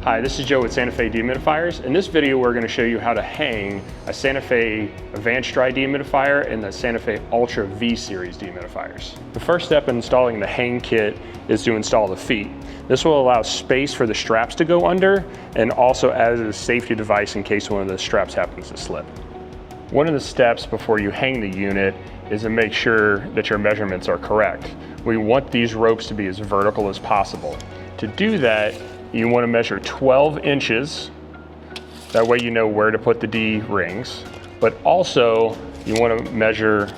Hi, this is Joe with Santa Fe Dehumidifiers. In this video, we're going to show you how to hang a Santa Fe Advanced Dry dehumidifier and the Santa Fe Ultra V Series dehumidifiers. The first step in installing the hang kit is to install the feet. This will allow space for the straps to go under and also as a safety device in case one of the straps happens to slip. One of the steps before you hang the unit is to make sure that your measurements are correct. We want these ropes to be as vertical as possible. To do that, you want to measure 12 inches. That way you know where to put the D-rings, but also you want to measure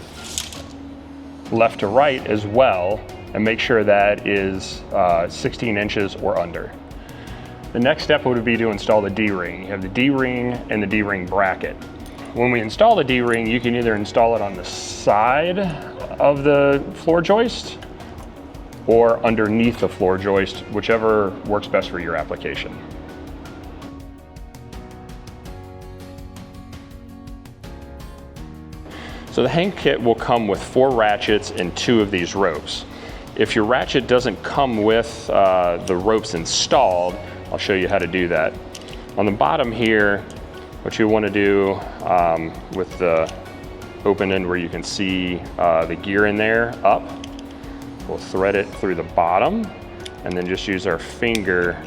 left to right as well and make sure that is 16 inches or under. The next step would be to install the D-ring. You have the D-ring and the D-ring bracket. When we install the D-ring, you can either install it on the side of the floor joist or underneath the floor joist, whichever works best for your application. So the hang kit will come with 4 ratchets and 2 of these ropes. If your ratchet doesn't come with the ropes installed, I'll show you how to do that. On the bottom here, what you want to do with the open end where you can see the gear in there up, we'll thread it through the bottom and then just use our finger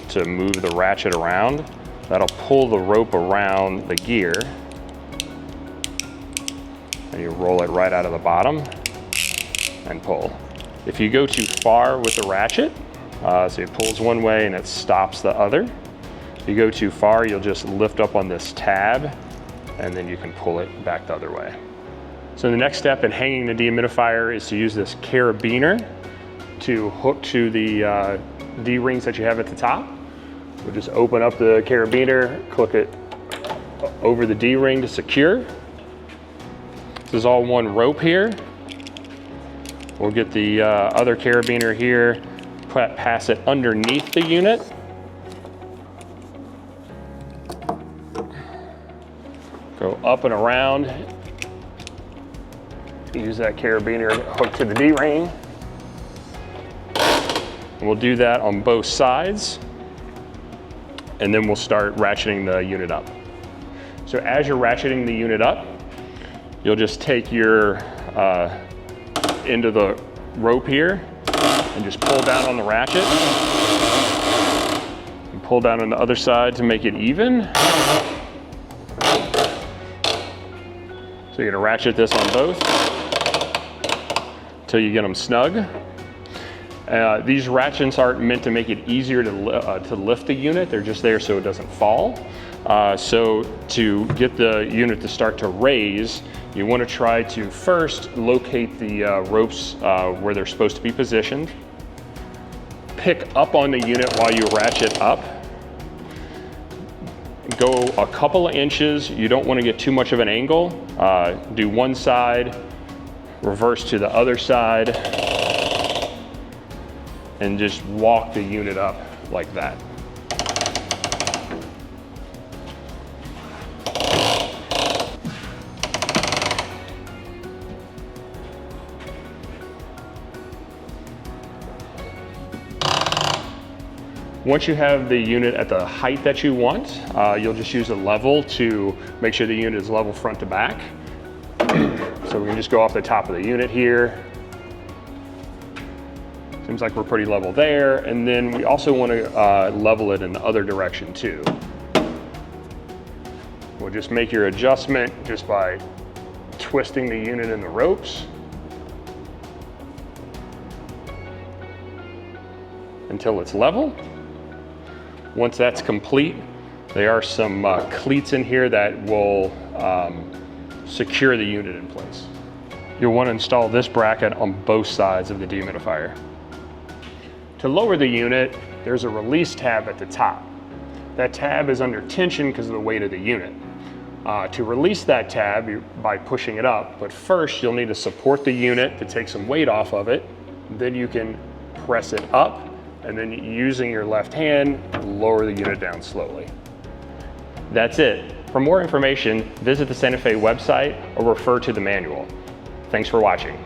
to move the ratchet around. That'll pull the rope around the gear and you roll it right out of the bottom and pull. If you go too far with the ratchet, so it pulls one way and it stops the other. If you go too far, you'll just lift up on this tab and then you can pull it back the other way. So the next step in hanging the dehumidifier is to use this carabiner to hook to the D-rings that you have at the top. We'll just open up the carabiner, click it over the D-ring to secure. This is all one rope here. We'll get the other carabiner here, pass it underneath the unit. Go up and around. Use that carabiner hook to the D-ring. We'll do that on both sides. And then we'll start ratcheting the unit up. So as you're ratcheting the unit up, you'll just take your end of the rope here and just pull down on the ratchet. And pull down on the other side to make it even. So you're gonna ratchet this on both until you get them snug. These ratchets aren't meant to make it easier to lift the unit. They're just there so it doesn't fall. So to get the unit to start to raise, you want to try to first locate the ropes where they're supposed to be positioned. Pick up on the unit while you ratchet up. Go a couple of inches. You don't want to get too much of an angle. Do one side, reverse to the other side, and just walk the unit up like that. Once you have the unit at the height that you want, you'll just use a level to make sure the unit is level front to back. So we can just go off the top of the unit here. Seems like we're pretty level there. And then we also want to level it in the other direction too. We'll just make your adjustment just by twisting the unit in the ropes until it's level. Once that's complete, there are some cleats in here that will secure the unit in place. You'll want to install this bracket on both sides of the dehumidifier. To lower the unit, there's a release tab at the top. That tab is under tension because of the weight of the unit. To release that tab by pushing it up, but first you'll need to support the unit to take some weight off of it. Then you can press it up and then using your left hand, lower the unit down slowly. That's it. For more information, visit the Santa Fe website or refer to the manual. Thanks for watching.